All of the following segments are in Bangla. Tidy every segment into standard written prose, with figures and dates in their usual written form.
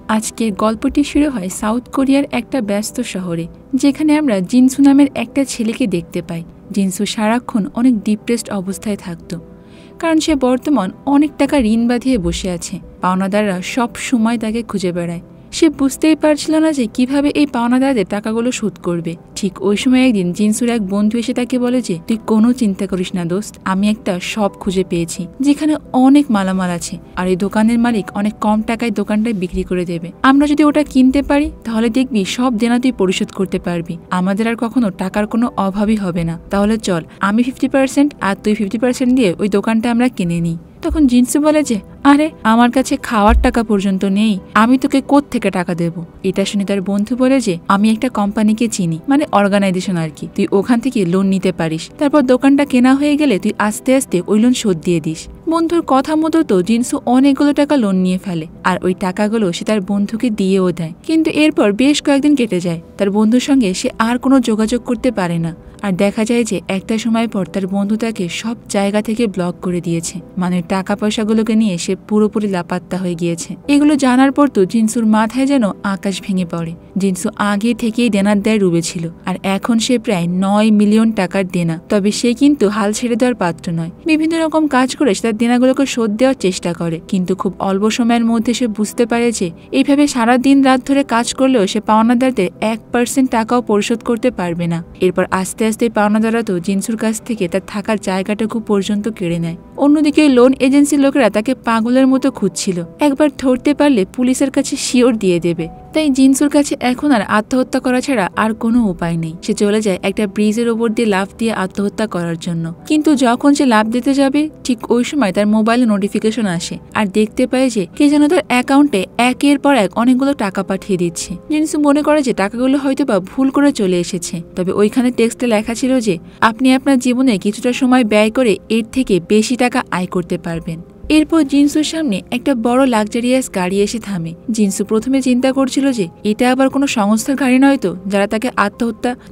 আজকের গল্পটি শুরু হয় সাউথ কোরিয়ার একটা ব্যস্ত শহরে, যেখানে আমরা জিনসু নামের একটা ছেলেকে দেখতে পাই। জিনসু সারাক্ষণ অনেক ডিপ্রেসড অবস্থায় থাকত, কারণ সে বর্তমান অনেক টাকা ঋণ বাঁধিয়ে বসে আছে। পাওনাদাররা সব সময় তাকে খুঁজে বেড়ায়। সে বুঝতেই পারছিল না যে কিভাবে এই পাওনাদারদের টাকাগুলো শোধ করবে। ঠিক ওই সময় একদিন জিনসুর এক বন্ধু এসে তাকে বলে যে, তুই কোনো চিন্তা করিস না দোস্ত, আমি একটা শপ খুঁজে পেয়েছি যেখানে অনেক মালামাল আছে, আর এই দোকানের মালিক অনেক কম টাকায় দোকানটায় বিক্রি করে দেবে। আমরা যদি ওটা কিনতে পারি তাহলে দেখবি সব দেনা তুই পরিশোধ করতে পারবি, আমাদের আর কখনো টাকার কোনো অভাবই হবে না। তাহলে চল, আমি 50% আর তুই 50% দিয়ে ওই দোকানটা আমরা কিনে নিই। তখন জিনসু বলে যে, আরে আমার কাছে খাওয়ার টাকা পর্যন্ত নেই, আমি তোকে কোত্থেকে টাকা দেব? এটা শুনে তার বন্ধু বলে যে, আমি একটা কোম্পানিকে চিনি, মানে অর্গানাইজেশন আর কি, তুই ওখান থেকে লোন নিতে পারিস, তারপর দোকানটা কেনা হয়ে গেলে তুই আস্তে আস্তে ওই লোন শোধ দিয়ে দিস। বন্ধুর কথা মতো তো জিনসু অনেকগুলো টাকা লোন নিয়ে ফেলে, আর ওই টাকাগুলো সে তার বন্ধুকে দিয়েও দেয়। কিন্তু এরপর বেশ কয়েকদিন কেটে যায়, তার বন্ধুর সঙ্গে সে আর কোনো যোগাযোগ করতে পারে না। আর দেখা যায় যে একটা সময় পর তার বন্ধু তাকে সব জায়গা থেকে ব্লক করে দিয়েছে, মানে টাকা পয়সাগুলোকে নিয়ে সে পুরোপুরি লাপাত্তা হয়ে গিয়েছে। এগুলো জানার পর তো জিনসুর মাথায় যেন আকাশ ভেঙে পড়ে। জিনসু আগে থেকেই দেনার দায় ডুবেছিল, আর এখন সে প্রায় 9 মিলিয়ন টাকার দেনা। তবে সে কিন্তু হাল ছেড়ে দেওয়ার পাত্র নয়। বিভিন্ন রকম কাজ করে সে তার দেনাগুলোকে শোধ দেওয়ার চেষ্টা করে, কিন্তু খুব অল্প সময়ের মধ্যে সে বুঝতে পারে যে এইভাবে সারা দিন রাত ধরে কাজ করলেও সে পাওনাদারদের 1% টাকাও পরিশোধ করতে পারবে না। এরপর আস্তে আস্তে পাওনাদাররা তো জিনসুর কাছ থেকে তার থাকার জায়গাটুকু পর্যন্ত কেড়ে নেয়। অন্যদিকে লোন এজেন্সির লোকেরা তাকে পাগলের মতো খুঁজছিল, একবার ধরতে পারলে পুলিশের কাছে শিওর দিয়ে দেবে। তাই জিনসুর কাছে এখন আর আত্মহত্যা করা ছাড়া আর কোনো উপায় নেই। সে চলে যায় একটা ব্রিজের ওপর দিয়ে লাফ দিয়ে আত্মহত্যা করার জন্য। কিন্তু যখন সে লাফ দিতে যাবে ঠিক ওই সময় তার মোবাইলে নোটিফিকেশন আসে, আর দেখতে পায় যে কে যেন তার অ্যাকাউন্টে একের পর এক অনেকগুলো টাকা পাঠিয়ে দিচ্ছে। জিনসু মনে করে যে টাকাগুলো হয়তো বা ভুল করে চলে এসেছে। তবে ওইখানে টেক্সটে লেখা ছিল যে আপনি আপনার জীবনে কিছুটা সময় ব্যয় করে এর থেকে বেশি টাকা আয় করতে পারবেন। এরপর জিনসুর সামনে একটা বড় লাক্সারিয়াস গাড়ি এসে থামে। জিনসু প্রথমে চিন্তা করছিল যে এটা আবার কোনো সংস্থার গাড়ি নয় তো, যারা তাকে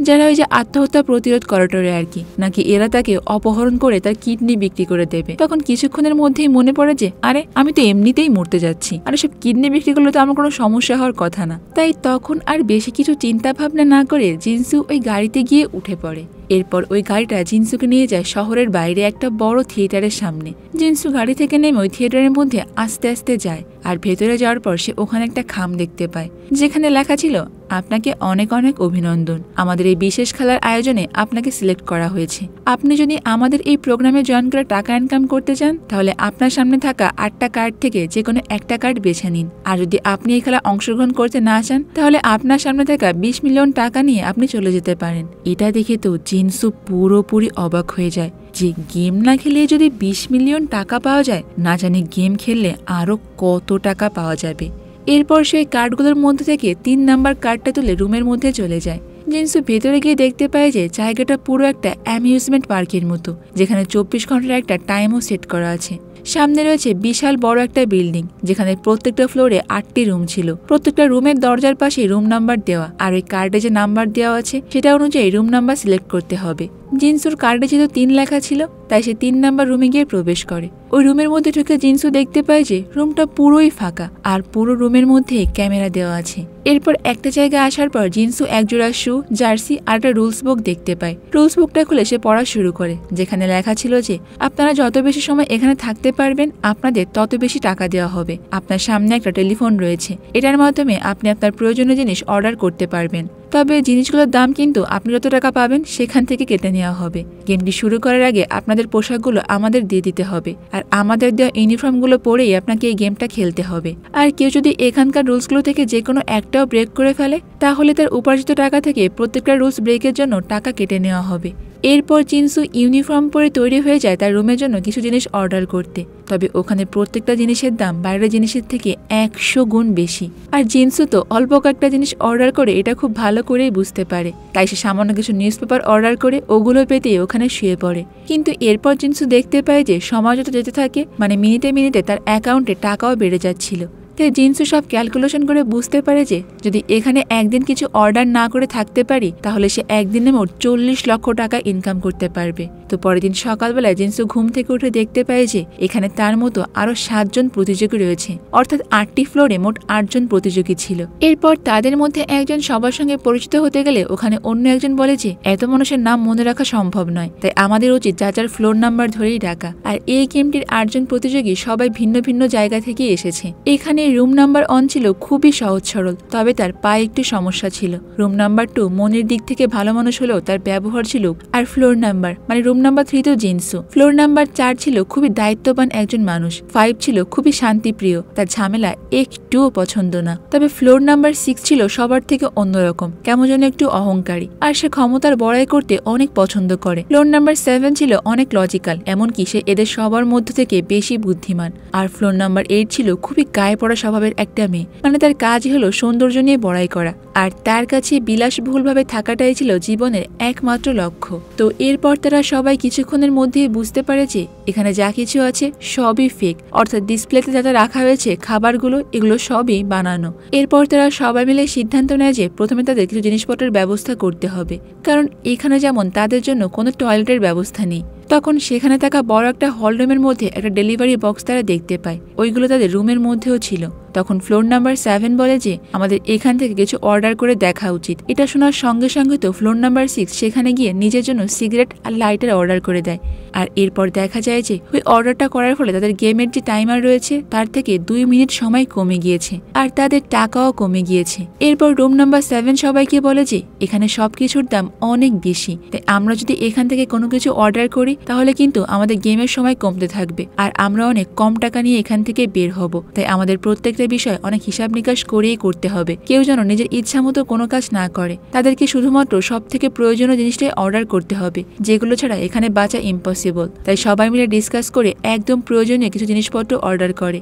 যারা ওই যে আত্মহত্যা প্রতিরোধ করিডোরে আর কি, নাকি এরা তাকে অপহরণ করে তার কিডনি বিক্রি করে দেবে। তখন কিছুক্ষণের মধ্যেই মনে পড়ে যে আরে আমি তো এমনিতেই মরতে যাচ্ছি, আর সব কিডনি বিক্রি করলে তো আমার কোনো সমস্যা হওয়ার কথা না। তাই তখন আর বেশি কিছু চিন্তা ভাবনা না করে জিনসু ওই গাড়িতে গিয়ে উঠে পড়ে। এরপর ওই গাড়িটা জিনসুকে নিয়ে যায় শহরের বাইরে একটা বড় থিয়েটারের সামনে। জিনসু গাড়ি থেকে নেমে ওই থিয়েটারের মধ্যে আস্তে আস্তে যায়, আর ভেতরে যাওয়ার পর সে ওখানে একটা খাম দেখতে পায়, যেখানে লেখা ছিল, আপনাকে অনেক অনেক অভিনন্দন, আমাদের এই বিশেষ খেলার আয়োজনে আপনাকে সিলেক্ট করা হয়েছে। আপনি যদি আমাদের এই প্রোগ্রামে জয়েন করে টাকা ইনকাম করতে চান তাহলে আপনার সামনে থাকা 8টা কার্ড থেকে যে কোনো একটা কার্ড বেছে নিন। আর যদি আপনি এই খেলা অংশগ্রহণ করতে না চান তাহলে আপনার সামনে থাকা 20 মিলিয়ন টাকা নিয়ে আপনি চলে যেতে পারেন। এটা দেখে তো জিনসু পুরোপুরি অবাক হয়ে যায় যে গেম না খেলে যদি 20 মিলিয়ন টাকা পাওয়া যায়, না জানি গেম খেললে আরো কত টাকা পাওয়া যাবে। এরপর সে কার্ডগুলোর মধ্যে থেকে 3 নাম্বার কার্ডটা তুলে রুমের মধ্যে চলে যায়। জিনসু ভেতরে গিয়ে দেখতে পায় যে জায়গাটা পুরো একটা অ্যামিউজমেন্ট পার্কের মতো, যেখানে 24 ঘন্টার একটা টাইমও সেট করা আছে। সামনে রয়েছে বিশাল বড় একটা বিল্ডিং, যেখানে প্রত্যেকটা ফ্লোরে 8টি রুম ছিল। প্রত্যেকটা রুমের দরজার পাশে রুম নাম্বার দেওয়া, আর ওই কার্ডে যে নাম্বার দেওয়া আছে সেটা অনুযায়ী রুম নাম্বার সিলেক্ট করতে হবে। জিনসুর কার্ডে যেহেতু 3 লেখা ছিল, তাই সে 3 নাম্বার রুমে গিয়ে প্রবেশ করে। ওই রুমের মধ্যে ঢুকে জিনসু দেখতে পায় যে রুমটা পুরোই ফাঁকা, আর পুরো রুমের মধ্যে ক্যামেরা দেওয়া আছে। এরপর একটা জায়গায় আসার পর জিনসু একজোড়া শু, জার্সি আর একটা রুলস বুক দেখতে পায়। রুলস বুকটা খুলে সে পড়া শুরু করে, যেখানে লেখা ছিল যে আপনারা যত বেশি সময় এখানে থাকতে পারবেন আপনাদের তত বেশি টাকা দেওয়া হবে। আপনার সামনে একটা টেলিফোন রয়েছে, এটার মাধ্যমে আপনি আপনার প্রয়োজনীয় জিনিস অর্ডার করতে পারবেন। তবে জিনিসগুলোর দাম কিন্তু আপনি যত টাকা পাবেন সেখান থেকে কেটে নেওয়া হবে। গেমটি শুরু করার আগে আপনাদের পোশাকগুলো আমাদের দিয়ে দিতে হবে, আর আমাদের দেওয়া ইউনিফর্মগুলো পরেই আপনাকে এই গেমটা খেলতে হবে। আর কেউ যদি এখানকার রুলসগুলো থেকে যে কোনো একটাও ব্রেক করে ফেলে তাহলে তার উপার্জিত টাকা থেকে প্রত্যেকটা রুলস ব্রেকের জন্য টাকা কেটে নেওয়া হবে। এরপর জিনসু ইউনিফর্ম পরে তৈরি হয়ে যায় তার রুমের জন্য কিছু জিনিস অর্ডার করতে। তবে ওখানে প্রত্যেকটা জিনিসের দাম বাইরের জিনিসের থেকে 100 গুণ বেশি। আর জিনসু তো অল্প কয়েকটা জিনিস অর্ডার করে এটা খুব ভালো করেই বুঝতে পারে, তাই সে সামান্য কিছু নিউজ পেপার অর্ডার করে ওগুলো পেতেই ওখানে শুয়ে পড়ে। কিন্তু এরপর জিনসু দেখতে পায় যে সময় যত যেতে থাকে, মানে মিনিটে মিনিটে তার অ্যাকাউন্টে টাকাও বেড়ে যাচ্ছিল। তাই জিনসু সব ক্যালকুলেশন করে বুঝতে পারে যে যদি এখানে একদিন কিছু অর্ডার না করে থাকতে পারি তাহলে সে একদিনে মোট 40 লক্ষ টাকা ইনকাম করতে পারবে। তো পরের দিন সকালবেলায় জিনসু ঘুম থেকে উঠে দেখতে পায় যে এখানে তার মতো আরো 7 জন প্রতিযোগী রয়েছে, অর্থাৎ 8টি ফ্লোরে মোট 8 জন প্রতিযোগী ছিল। এরপর তাদের মধ্যে একজন সবার সঙ্গে পরিচিত হতে গেলে ওখানে অন্য একজন বলে যে এত মানুষের নাম মনে রাখা সম্ভব নয়, তাই আমাদের উচিত যার যার ফ্লোর নাম্বার ধরেই ডাকা। আর এই গেমটির 8 জন প্রতিযোগী সবাই ভিন্ন ভিন্ন জায়গা থেকে এসেছে। এখানে রুম নাম্বার 1 ছিল খুবই সহজ সরল, তবে তার পায়ে একটু সমস্যা ছিল। রুম নাম্বার 2 মনের দিক থেকে ভালো মানুষ হলেও তার ব্যবহার ছিল। আর ফ্লোর নাম্বার মানে রুম নাম্বার 3 তো জিনসু। ফ্লোর নাম্বার 4 ছিল খুবই দায়িত্ববান একজন মানুষ। 5 ছিল খুবই শান্তিপ্রিয়, তার ঝামেলা একটুও পছন্দ না। তবে ফ্লোর নাম্বার 6 ছিল সবার থেকে অন্যরকম, কেমন যেন একটু অহংকারী, আর সে ক্ষমতার বড়াই করতে অনেক পছন্দ করে। ফ্লোর নাম্বার 7 ছিল অনেক লজিক্যাল, এমনকি সে এদের সবার মধ্য থেকে বেশি বুদ্ধিমান। আর ফ্লোর নাম্বার 8 ছিল খুবই গায়ে পড়া স্বভাবের একটা মেয়ে, মানে তার কাজই হলো সৌন্দর্য নিয়ে বড়াই করা, আর তার কাছে বিলাসবহুলভাবে থাকাটাই ছিল জীবনের একমাত্র লক্ষ্য। তো এরপর তারা সবাই কিছুক্ষণের মধ্যেই বুঝতে পারে যে এখানে যা কিছু আছে সবই ফেক, অর্থাৎ ডিসপ্লেতে যাতে রাখা হয়েছে খাবারগুলো এগুলো সবই বানানো। এরপর তারা সবাই মিলে সিদ্ধান্ত নেয় যে প্রথমে তাদের কিছু জিনিসপত্রের ব্যবস্থা করতে হবে, কারণ এখানে যেমন তাদের জন্য কোনো টয়লেটের ব্যবস্থা নেই। তখন সেখানে থাকা বড় একটা হল রুমের মধ্যে একটা ডেলিভারি বক্স তারা দেখতে পায়, ওইগুলো তাদের রুমের মধ্যেও ছিল। তখন ফ্লোর নাম্বার 7 বলে যে আমাদের এখান থেকে কিছু অর্ডার করে দেখা উচিত। এটা শোনার সঙ্গে সঙ্গে তো ফ্লোর নাম্বার 6 সেখানে গিয়ে নিজের জন্য সিগারেট আর লাইটার অর্ডার করে দেয়। আর এরপর দেখা যায় যে ওই অর্ডারটা করার ফলে তাদের গেমের যে টাইমার রয়েছে তার থেকে 2 মিনিট সময় কমে গিয়েছে, আর তাদের টাকাও কমে গিয়েছে। এরপর রুম নাম্বার 7 সবাইকে বলে যে এখানে সবকিছুর দাম অনেক বেশি, তাই আমরা যদি এখান থেকে কোনো কিছু অর্ডার করি তাহলে কিন্তু আমাদের গেমের সময় কমতে থাকবে, আর আমরা অনেক কম টাকা নিয়ে এখান থেকে বের হব। তাই আমাদের প্রত্যেকটা বিষয় অনেক হিসাব নিকাশ করেই করতে হবে। কেউ যেন নিজের ইচ্ছা মতো কোনো কাজ না করে। তাদেরকে শুধুমাত্র সব থেকে প্রয়োজনীয় জিনিসটাই অর্ডার করতে হবে, যেগুলো ছাড়া এখানে বাঁচা ইম্পসিবল। তাই সবাই মিলে ডিসকাস করে একদম প্রয়োজনীয় কিছু জিনিসপত্র অর্ডার করে।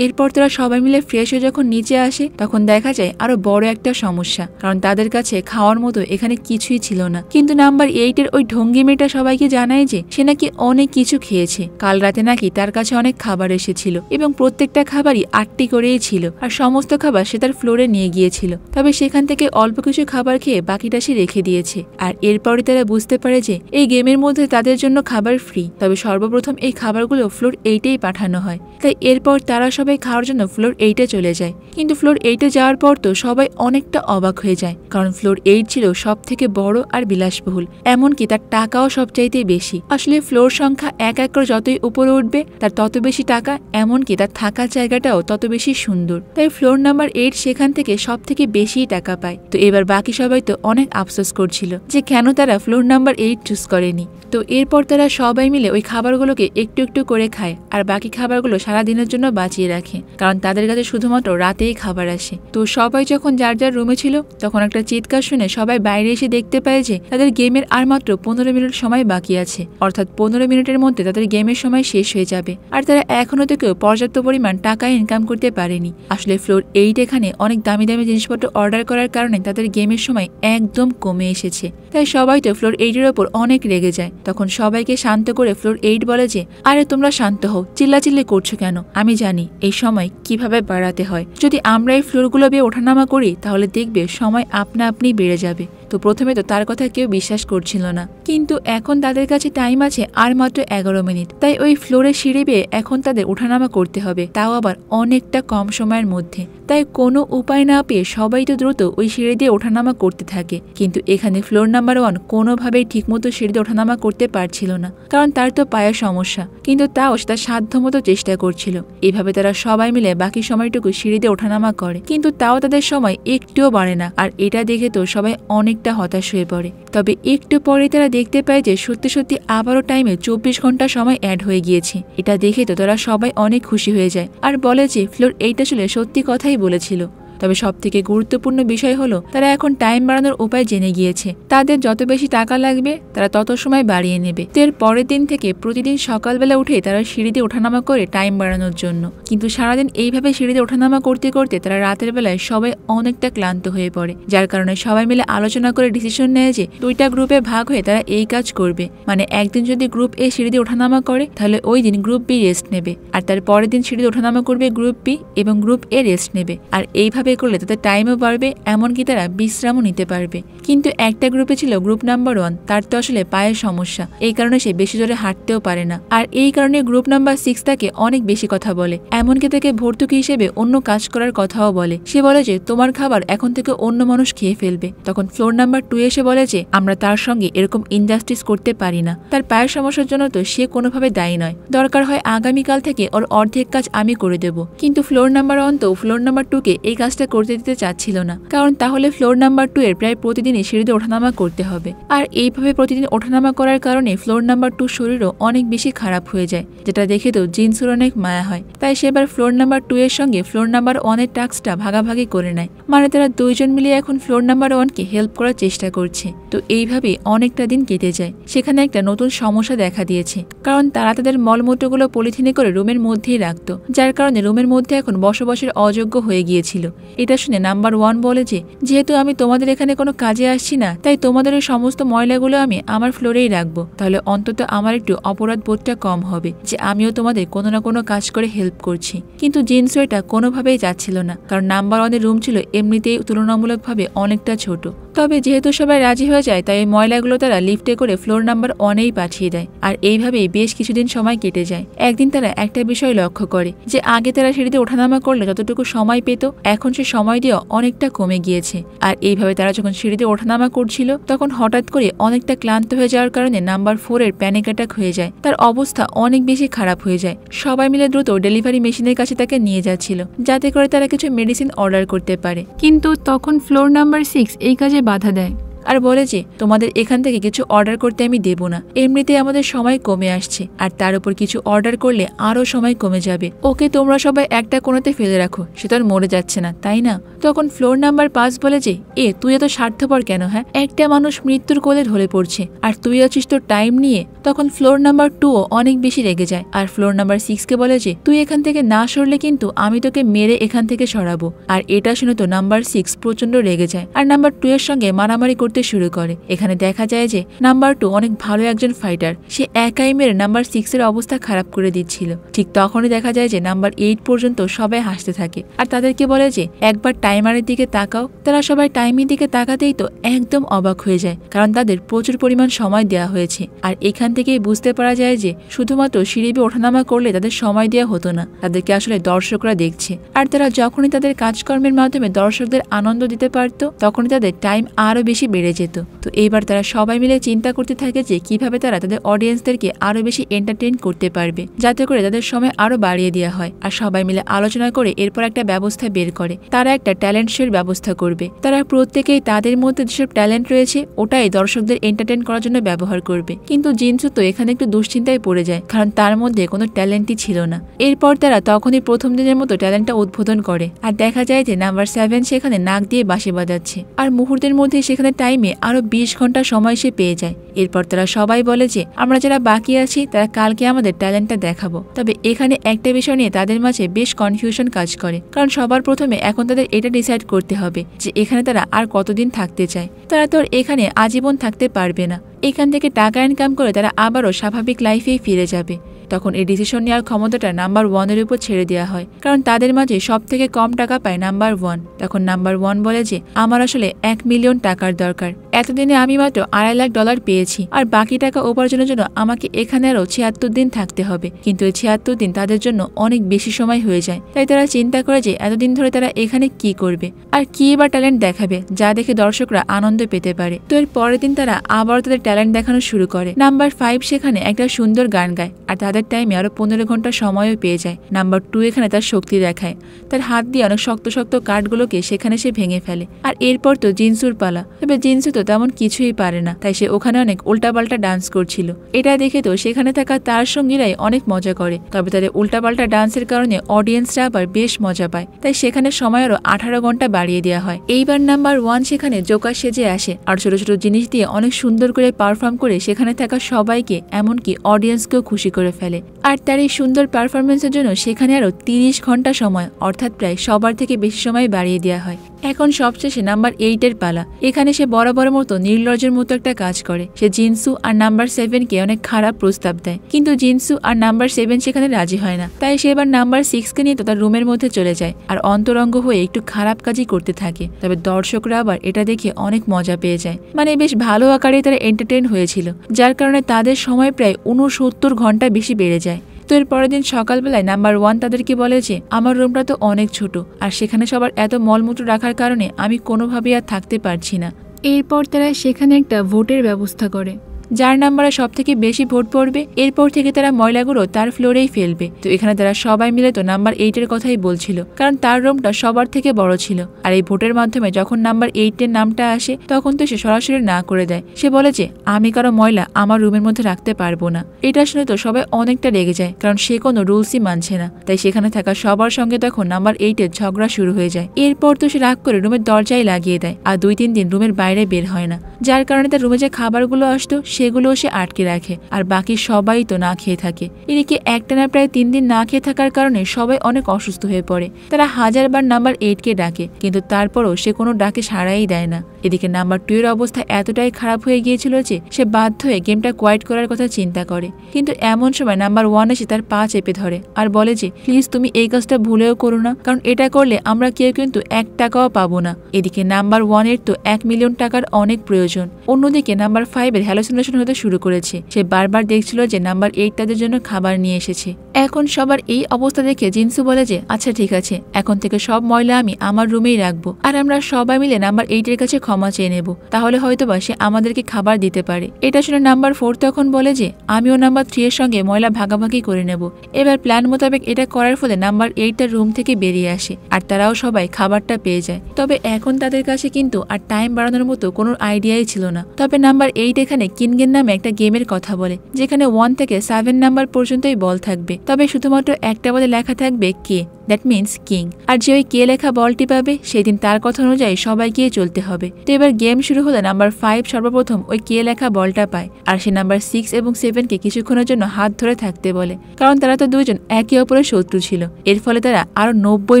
এরপর তারা সবাই মিলে ফ্রেশ হয়ে যখন নিচে আসে তখন দেখা যায় আরো বড় একটা সমস্যা, কারণ তাদের কাছে খাওয়ার মতো এখানে কিছুই ছিল না। কিন্তু নাম্বার 8 এর ওই ঢঙ্গি মেয়েটা সবাইকে জানায় যে সে নাকি অনেক কিছু খেয়েছে। কাল রাতে নাকি তার কাছে অনেক খাবার এসেছিল এবং প্রত্যেকটা খাবারই 8টি করেই ছিল, আর সমস্ত খাবার সে তার ফ্লোরে নিয়ে গিয়েছিল। তবে সেখান থেকে অল্প কিছু খাবার খেয়ে বাকিটা সে রেখে দিয়েছে। আর এরপরে তারা বুঝতে পারে যে এই গেমের মধ্যে তাদের জন্য খাবার ফ্রি, তবে সর্বপ্রথম এই খাবারগুলো ফ্লোর 8-এই পাঠানো হয়। তাই এরপর তারা সবাই খাওয়ার জন্য ফ্লোর 8-এ চলে যায়। কিন্তু ফ্লোর 8-এ যাওয়ার পর তো সবাই অনেকটা অবাক হয়ে যায়, কারণ ফ্লোর 8 ছিল সব থেকে বড় আর বিলাসবহুল, এমনকি তার টাকাও সবচাইতে বেশি। আসলে ফ্লোর সংখ্যা এক এক করে যতই উপরে উঠবে তার তত বেশি টাকা, এমনকি তার থাকার জায়গাটাও তত বেশি সুন্দর। তাই ফ্লোর নাম্বার 8 সেখান থেকে সব থেকে বেশি টাকা পায়। তো এবার বাকি সবাই তো অনেক আফসোস করছিল যে কেন তারা ফ্লোর নাম্বার 8 চুজ করেনি। তো এরপর তারা সবাই মিলে ওই খাবারগুলোকে একটু একটু করে খায়, আর বাকি খাবারগুলো সারা দিনের জন্য বাঁচিয়ে রাখে, কারণ তাদের কাছে শুধুমাত্র রাতেই খাবার আসে। তো সবাই যখন যার যার রুমে ছিল তখন একটা চিৎকার শুনে সবাই বাইরে এসে দেখতে পায় যে তাদের গেমের আর মাত্র 15 মিনিট সময় বাকি আছে, অর্থাৎ 15 মিনিটের মধ্যে তাদের গেমের সময় শেষ হয়ে যাবে। আর তারা এখনো থেকেও পর্যাপ্ত পরিমাণ টাকা ইনকাম করতে পারেনি। আসলে ফ্লোর 8 এখানে অনেক দামি দামি জিনিসপত্র অর্ডার করার কারণে তাদের গেমের সময় একদম কমে এসেছে। তাই সবাই তো ফ্লোর 8 এর ওপর অনেক রেগে যায়। তখন সবাইকে শান্ত করে ফ্লোর 8 বলে যে আরে তোমরা শান্ত হও, চিল্লাচিল্লি করছো কেন? আমি জানি এই সময় কিভাবে বাড়াতে হয়। যদি আমরা এই ফ্লোরগুলো বেয়ে ওঠানামা করি তাহলে দেখবে সময় আপনা আপনি বেড়ে যাবে। তো প্রথমে তো তার কথা কেউ বিশ্বাস করছিল না, কিন্তু এখন তাদের কাছে টাইম আছে আর মাত্র 11 মিনিট। তাই ওই ফ্লোরে সিঁড়ি বেয়ে এখন তাদের ওঠানামা করতে হবে, তাও আবার অনেকটা কম সময়ের মধ্যে। তাই কোনো উপায় না পেয়ে সবাই তো দ্রুত ওই সিঁড়ি দিয়ে ওঠানামা করতে থাকে। কিন্তু এখানে ফ্লোর নাম্বার 1 কোনোভাবেই ঠিকমতো সিঁড়ি দিয়ে ওঠানামা করতে পারছিল না, কারণ তার তো পায়ের সমস্যা। কিন্তু তাও সে তার সাধ্যমতো চেষ্টা করছিল। এভাবে তারা সবাই মিলে বাকি সময়টুকু সিঁড়ি দিয়ে ওঠানামা করে, কিন্তু তাও তাদের সময় একটুও বাড়ে না। আর এটা দেখে তো সবাই অনেকটা হতাশ হয়ে পড়ে। তবে একটু পরে তারা দেখতে পায় যে সত্যি সত্যি আবারও টাইমে 24 ঘন্টা সময় অ্যাড হয়ে গিয়েছে। এটা দেখে তো তারা সবাই অনেক খুশি হয়ে যায় আর বলে যে ফ্লোর 8 আসলে সত্যি কথাই বলেছিল। তবে সবথেকে গুরুত্বপূর্ণ বিষয় হলো তারা এখন টাইম বাড়ানোর উপায় জেনে গিয়েছে। তাদের যত বেশি টাকা লাগবে তারা তত সময় বাড়িয়ে নেবে। তো এর পরের দিন থেকে প্রতিদিন সকালবেলা উঠে তারা সিঁড়িতে ওঠানামা করে টাইম বাড়ানোর জন্য। কিন্তু সারাদিন এইভাবে সিঁড়িতে ওঠানামা করতে করতে তারা রাতের বেলায় সবাই অনেকটা ক্লান্ত হয়ে পড়ে, যার কারণে সবাই মিলে আলোচনা করে ডিসিশন নেয় যে দুইটা গ্রুপে ভাগ হয়ে তারা এই কাজ করবে। মানে একদিন যদি গ্রুপ এ সিঁড়িতে ওঠানামা করে তাহলে ওই দিন গ্রুপ বি রেস্ট নেবে, আর তার পরের দিন সিঁড়িতে ওঠানামা করবে গ্রুপ বি এবং গ্রুপ এ রেস্ট নেবে। আর এইভাবে করলে তাদের টাইমও বাড়বে, এমনকি তারা বিশ্রামও নিতে পারবে। কিন্তু একটা গ্রুপে ছিল গ্রুপ নাম্বার 1, তার তো আসলে পায়ের সমস্যা, এই কারণে সে বেশি জোরে হাঁটতেও পারে না। আর এই কারণে গ্রুপ নাম্বার 6 তাকে অনেক বেশি কথা বলে, এমনকি তাকে ভর্তুকি হিসেবে অন্য কাজ করার কথাও বলে। সে বলে যে তোমার খাবার এখন থেকে অন্য মানুষ খেয়ে ফেলবে। তখন ফ্লোর নাম্বার 2 এসে বলে যে আমরা তার সঙ্গে এরকম ইনজাস্টিস করতে পারি না, তার পায়ের সমস্যার জন্য তো সে কোনোভাবে দায়ী নয়, দরকার হয় আগামীকাল থেকে ওর অর্ধেক কাজ আমি করে দেব। কিন্তু ফ্লোর নাম্বার 1 তো ফ্লোর নাম্বার 2 কে এই কাজটা করতে দিতে চাচ্ছিল না, কারণ তাহলে ফ্লোর নাম্বার 2 এর প্রায় প্রতিদিনই সিঁড়িতে ওঠানামা করতে হবে। আর এইভাবে প্রতিদিন ওঠানামা করার কারণে ফ্লোর নাম্বার 2 শরীরও অনেক বেশি খারাপ হয়ে যায়, যেটা দেখে তো জিনসুর অনেক মায়া হয়। তাই সে এবার ফ্লোর নাম্বার 2 এর সঙ্গে ফ্লোর নাম্বার 1 এর টাস্কটা ভাগাভাগি করে নেয়। মানে তারা দুইজন মিলে এখন ফ্লোর নাম্বার 1 কে হেল্প করার চেষ্টা করছে। তো এইভাবে অনেকটা দিন কেটে যায়। সেখানে একটা নতুন সমস্যা দেখা দিয়েছে, কারণ তারা তাদের মলমূত্রগুলো পলিথিনে করে রুমের মধ্যেই রাখতো, যার কারণে রুমের মধ্যে এখন বসবাসের অযোগ্য হয়ে গিয়েছিল। এটা শুনে নাম্বার 1 বলে যে যেহেতু আমি তোমাদের এখানে কোনো কাজে আসছি না, তাই তোমাদের এই সমস্ত ময়লাগুলো আমি আমার ফ্লোরেই রাখবো, তাহলে অন্তত আমার একটু অপরাধ বোধটা কম হবে যে আমিও তোমাদের কোনো না কোনো কাজ করে হেল্প করছি। কিন্তু জিনসু এটা কোনোভাবেই যাচ্ছিল না, কারণ নাম্বার 1 এর রুম ছিল এমনিতেই তুলনামূলকভাবে অনেকটা ছোট। তবে যেহেতু সবাই রাজি হয়ে যায়, তাই এই ময়লাগুলো তারা লিফটে করে ফ্লোর নাম্বার 1-এই পাঠিয়ে দেয়। আর এইভাবেই বেশ কিছুদিন সময় কেটে যায়। একদিন তারা একটা বিষয় লক্ষ্য করে যে আগে তারা সিঁড়িতে ওঠানামা করলে যতটুকু সময় পেত, এখন সে সময় দিয়ে অনেকটা কমে গিয়েছে। আর এইভাবে তারা যখন সিঁড়িতে ওঠানামা করছিল, তখন হঠাৎ করে অনেকটা ক্লান্ত হয়ে যাওয়ার কারণে নাম্বার 4 এর প্যানিক অ্যাটাক হয়ে যায়। তার অবস্থা অনেক বেশি খারাপ হয়ে যায়। সবাই মিলে দ্রুত ডেলিভারি মেশিনের কাছে তাকে নিয়ে যাচ্ছিল, যাতে করে তারা কিছু মেডিসিন অর্ডার করতে পারে। কিন্তু তখন ফ্লোর নাম্বার 6 এই কাজে বাধা দেয় আর বলে যে তোমাদের এখান থেকে কিছু অর্ডার করতে আমি দেব না, এমনিতে আমাদের সময় কমে আসছে, আর তার উপর কিছু অর্ডার করলে আরো সময় কমে যাবে। ওকে তোমরা সবাই একটা কোণাতে ফেলে রাখো, সে তো আর মরে যাচ্ছে না, তাই না? তখন ফ্লোর নাম্বার 5 বলে যে তুই এত স্বার্থপর কেন? হ্যাঁ, একটা মানুষ মৃত্যুর কোলে ঢলে পড়ছে আর তুই আছিস তোর টাইম নিয়ে। তখন ফ্লোর নাম্বার 2 অনেক বেশি রেগে যায় আর ফ্লোর নাম্বার 6 কে বলে যে তুই এখান থেকে না সরলে কিন্তু আমি তোকে মেরে এখান থেকে সরাবো। আর এটা শুনে তো নাম্বার 6 প্রচন্ড রেগে যায় আর নাম্বার 2 এর সঙ্গে মারামারি করতে শুরু করে। এখানে দেখা যায় যে নাম্বার 2 অনেক ভালো একজন ফাইটার, সে একাই মেরে নাম্বার 6 এর অবস্থা খারাপ করে দিচ্ছিল। ঠিক তখনই দেখা যায় যে নাম্বার 8 পর্যন্ত সবাই হাসতে থাকে আর তাদেরকে বলে যে একবার টাইমারের দিকে তাকাও। তারা সবাই টাইমের দিকে তাকাতেই তো একদম অবাক হয়ে যায়, কারণ তাদের প্রচুর পরিমাণ সময় দেওয়া হয়েছে। আর এখান থেকেই বুঝতে পারা যায় যে শুধুমাত্র সিঁড়ি বেয়ে ওঠানামা করলে তাদের সময় দেওয়া হতো না, তাদেরকে আসলে দর্শকরা দেখছে। আর তারা যখনই তাদের কাজকর্মের মাধ্যমে দর্শকদের আনন্দ দিতে পারত, তখনই তাদের টাইম আরো বেশি বেড়ে যেত। তো এইবার তারা সবাই মিলে চিন্তা করতে থাকে যে কিভাবে তারা তাদের অডিয়েন্সদেরকে আরো বেশি এন্টারটেইন করতে পারবে, যাতে করে তাদের সময় আরো বাড়িয়ে দেওয়া হয়। আর সবাই মিলে আলোচনা করে এরপর একটা ব্যবস্থা বের করে, তারা একটা ট্যালেন্ট শোর ব্যবস্থা করবে। তারা প্রত্যেকেই তাদের মধ্যে যেসব ট্যালেন্ট রয়েছে ওটাই দর্শকদের এন্টারটেইন করার জন্য ব্যবহার করবে। কিন্তু জিনসু তো এখানে একটু দুশ্চিন্তায় পড়ে যায়, কারণ তার মধ্যে কোনো ট্যালেন্টই ছিল না। এরপর তারা তখনই প্রথম দিনের মতো ট্যালেন্টটা উদ্বোধন করে আর দেখা যায় যে নাম্বার 7 সেখানে নাক দিয়ে বাঁশি বাজাচ্ছে আর মুহূর্তের মধ্যে সেখানে টাইমে আরো 20 ঘন্টা সময় সে পেয়ে যায়। এরপর তারা সবাই বলে যে আমরা যারা বাকি আছি তারা কালকে আমাদের ট্যালেন্টটা দেখাবো। তবে এখানে একটা বিষয় নিয়ে তাদের মাঝে বেশ কনফিউশন কাজ করে, কারণ সবার প্রথমে এখন তাদের এটা ডিসাইড করতে হবে যে এখানে তারা আর কতদিন থাকতে চায়। তারা তো এখানে আজীবন থাকতে পারবে না, এখান থেকে টাকা ইনকাম করে তারা আবারও স্বাভাবিক লাইফেই ফিরে যাবে। তখন এই ডিসিশন নেওয়ার ক্ষমতাটা নাম্বার 1 এর উপর ছেড়ে দেওয়া হয়, কারণ তাদের মাঝে সব থেকে কম টাকা পায় নাম্বার 1। তখন নাম্বার 1 বলে যে আমার আসলে 1 মিলিয়ন টাকার দরকার, এতদিনে আমি মাত্র $2.5 লাখ পেয়েছি আর বাকি টাকা উপার্জনের জন্য আমাকে এখানে আরো 76 দিন থাকতে হবে। কিন্তু এই 76 দিন তাদের জন্য অনেক বেশি সময় হয়ে যায়। তাই তারা চিন্তা করে যে এতদিন ধরে তারা এখানে কি করবে আর কি বা ট্যালেন্ট দেখাবে যা দেখে দর্শকরা আনন্দ পেতে পারে। তো এর পরের দিন তারা আবার তাদের ট্যালেন্ট দেখানো শুরু করে। নাম্বার 5 সেখানে একটা সুন্দর গান গায় আর তাদের টাইমে আরো 15 ঘন্টা সময়ও পেয়ে যায়। নাম্বার 2 এখানে তার শক্তি দেখায়, তার হাত দিয়ে অনেক শক্ত শক্ত কাঠগুলোকে সেখানে সে ভেঙে ফেলে। আর এরপর তো জিনসুর পালা। তবে জিনসু তো তেমন কিছুই পারে না, তাই সে ওখানে অনেক উল্টাপাল্টা ডান্স করছিল। এটা দেখে তো সেখানে থাকা তার সঙ্গীরাই অনেক মজা করে। তবে তাদের উল্টাপাল্টা ডান্সের কারণে অডিয়েন্সরা আবার বেশ মজা পায়, তাই সেখানে সময় আরো 18 ঘন্টা বাড়িয়ে দেওয়া হয়। এইবার নাম্বার 1 সেখানে জোকার সেজে আসে আর ছোট ছোট জিনিস দিয়ে অনেক সুন্দর করে পারফর্ম করে সেখানে থাকা সবাইকে এমনকি অডিয়েন্সকেও খুশি করে ফেলে। আর তার এই সুন্দর পারফরমেন্সের জন্য সেখানে আরো 30 ঘন্টা সময় অর্থাৎ প্রায় সবার থেকে বেশি সময় বাড়িয়ে দেওয়া হয়। এখন সবশেষে নাম্বার 8 এর পালা। এখানে সে বরাবর মতো নির্লজ্জের মতো একটা কাজ করে। সে জিনসু আর নাম্বার 7 কে অনেক খারাপ প্রস্তাব দেয়, কিন্তু জিনসু আর নাম্বার 7 সেখানে রাজি হয় না। তাই সে এবার নাম্বার 6 কে নিয়ে তো তার রুমের মধ্যে চলে যায় আর অন্তরঙ্গ হয়ে একটু খারাপ কাজই করতে থাকে। তবে দর্শকরা আবার এটা দেখে অনেক মজা পেয়ে যায়, মানে বেশ ভালো আকারে তারা এন্টারটেইন হয়েছিল, যার কারণে তাদের সময় প্রায় 69 ঘন্টা বেশি বেড়ে যায়। তো এর পরের দিন সকালবেলায় নাম্বার 1 তাদেরকে বলে যে আমার রুমটা তো অনেক ছোট আর সেখানে সবার এত মলমূত্র রাখার কারণে আমি কোনোভাবেই আর থাকতে পারছি না। এরপর তারা সেখানে একটা ভোটের ব্যবস্থা করে, যার নাম্বারে সব থেকে বেশি ভোট পড়বে এরপর থেকে তারা ময়লাগুলো তার ফ্লোরেই ফেলবে। তো এখানে তারা সবাই মিলে তো নাম্বার 8 এর কথাই বলছিল, কারণ তার রুমটা সবার থেকে বড় ছিল। আর এই ভোটের মাধ্যমে যখন নাম্বার 8 এর নামটা আসে তখন তো সে সরাসরি না করে দেয়। সে বলে যে আমি কারো ময়লা আমার রুমের মধ্যে রাখতে পারবো না। এটা শুনে তো সবাই অনেকটা রেগে যায়, কারণ সে কোনো রুলসই মানছে না। তাই সেখানে থাকা সবার সঙ্গে তখন নাম্বার 8 এর ঝগড়া শুরু হয়ে যায়। এরপর তো সে রাগ করে রুমের দরজায় লাগিয়ে দেয় আর 2-3 দিন রুমের বাইরে বের হয় না, যার কারণে তার রুমে যে খাবারগুলো আসতো সেগুলো সে আটকে রাখে আর বাকি সবাই তো না খেয়ে থাকে। এদিকে একটানা প্রায় 3 দিন না খেয়ে থাকার কারণে সবাই অনেক অসুস্থ হয়ে পড়ে। তারা 1000বার নাম্বার 8 কে ডাকে, কিন্তু তারপরও সে কোনো ডাকে সাড়াই দেয় না। এদিকে নাম্বার 2 এর অবস্থা এতটাই খারাপ হয়ে গিয়েছিল যে সে বাধ্য হয়ে গেমটা কোয়াইট করার কথা চিন্তা করে। কিন্তু এমন সময় নাম্বার 1 এসে তার পা চেপে ধরে আর বলে যে প্লিজ তুমি এই কাজটা ভুলেও করো না, কারণ এটা করলে আমরা কেউ কিন্তু 1 টাকাও পাবো না। এদিকে নাম্বার 1 এর তো 1 মিলিয়ন টাকার অনেক প্রয়োজন। অন্যদিকে নাম্বার 5 এর হ্যালুসিনেশন হতে শুরু করেছে। সে বারবার দেখছিল যে নাম্বার 8 তাদের জন্য খাবার নিয়ে এসেছে। এখন সবার এই অবস্থা দেখে জিনসু বলে যে আচ্ছা ঠিক আছে, এখন থেকে সব ময়লা আমি আমার রুমেই রাখবো আর আমরা সবাই মিলে নাম্বার 8 এর কাছে ক্ষমা চেয়ে নেব, তাহলে হয়তোবা সে আমাদেরকে খাবার দিতে পারে। এটা শুনে নাম্বার 4 তখন বলে যে আমিও নাম্বার 3 এর সঙ্গে ময়লা ভাগাভাগি করে নেব। এবার প্ল্যান মোতাবেক এটা করার ফলে নাম্বার 8 তার রুম থেকে বেরিয়ে আসে আর তারাও সবাই খাবারটা পেয়ে যায়। তবে এখন তাদের কাছে কিন্তু আর টাইম বাড়ানোর মতো কোনো আইডিয়াই ছিল না। তবে নাম্বার 8 এখানে কিনগেন নামে একটা গেমের কথা বলে, যেখানে 1 থেকে 7 নাম্বার পর্যন্তই বল থাকবে, তবে শুধুমাত্র একটা বলে লেখা থাকবে কে, দ্যাট মিনস কিং। আর যে ওই কে লেখা বলটি পাবে সেদিন তার কথা অনুযায়ী সবাই গিয়ে চলতে হবে। তো এবার গেম শুরু হলে নাম্বার 5 সর্বপ্রথম ওই কে লেখা বলটা পায় আর সে নাম্বার 6 এবং 7 কে কিছুক্ষণের জন্য হাত ধরে থাকতে বলে, কারণ তারা তো দুজন একে অপরের শত্রু ছিল। এর ফলে তারা আরো 90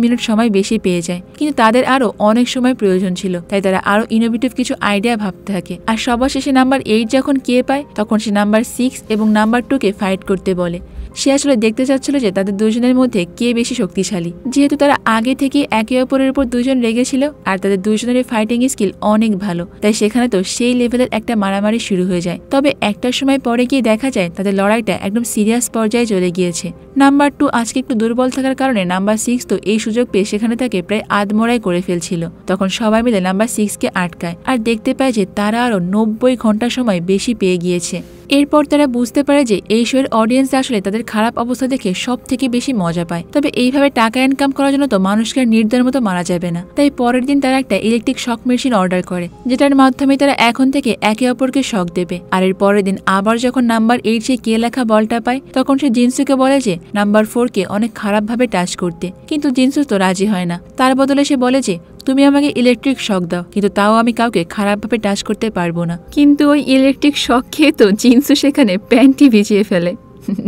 মিনিট সময় বেশি পেয়ে যায়, কিন্তু তাদের আরো অনেক সময় প্রয়োজন ছিল, তাই তারা আরো ইনোভেটিভ কিছু আইডিয়া ভাবতে থাকে। আর সবার শেষে নাম্বার 8 যখন কে পায় তখন সে নাম্বার 6 এবং নাম্বার 2 কে ফাইট করতে বলে। সে আসলে দেখতে চাচ্ছিল যে তাদের দুজনের মধ্যে কে বেশি শক্তিশালী, যেহেতু তারা আগে থেকে একে অপরের উপর দুজন রেগেছিল আর তাদের দুজনের ফাইটিং স্কিল অনেক ভালো, তাই সেখানে তো সেই লেভেলের একটা মারামারি শুরু হয়ে যায়। তবে একটা সময় পরে গিয়ে দেখা যায় তাদের লড়াইটা একদম সিরিয়াস পর্যায়ে চলে গিয়েছে। নাম্বার 2 আজকে একটু দুর্বল থাকার কারণে নাম্বার 6 তো এই সুযোগ পেয়ে সেখানে তাকে প্রায় আধমরাই করে ফেলছিল। তখন সবাই মিলে নাম্বার 6 কে আটকায় আর দেখতে পায় যে তারা আরো 90 ঘন্টা সময় বেশি পেয়ে গিয়েছে। এরপর তারা বুঝতে পারে যে এই শোয়ের অডিয়েন্স আসলে তাদের খারাপ অবস্থা দেখে সব থেকে বেশি মজা পায়। তবে এইভাবে টাকা ইনকাম করার জন্য তো মানুষকে নির্দয়ের মতো মারা যাবে না, তাই পরের দিন তারা একটা ইলেকট্রিক শক মেশিন অর্ডার করে, যেটার মাধ্যমে তারা এখন থেকে একে অপরকে শক দেবে। আর এর পরের দিন আবার যখন নাম্বার 8 সে কে লেখা বলটা পায় তখন সে জিনসুকে বলে যে নাম্বার 4 কে অনেক খারাপভাবে টাচ করতে, কিন্তু জিনসু তো রাজি হয় না। তার বদলে সে বলে যে তুমি আমাকে ইলেকট্রিক শক দাও, কিন্তু তাও আমি কাউকে খারাপভাবে টাচ করতে পারবো না। কিন্তু ওই ইলেকট্রিক শক খেয়ে তো জিনসু সেখানে প্যান্টি ভিজিয়ে ফেলে।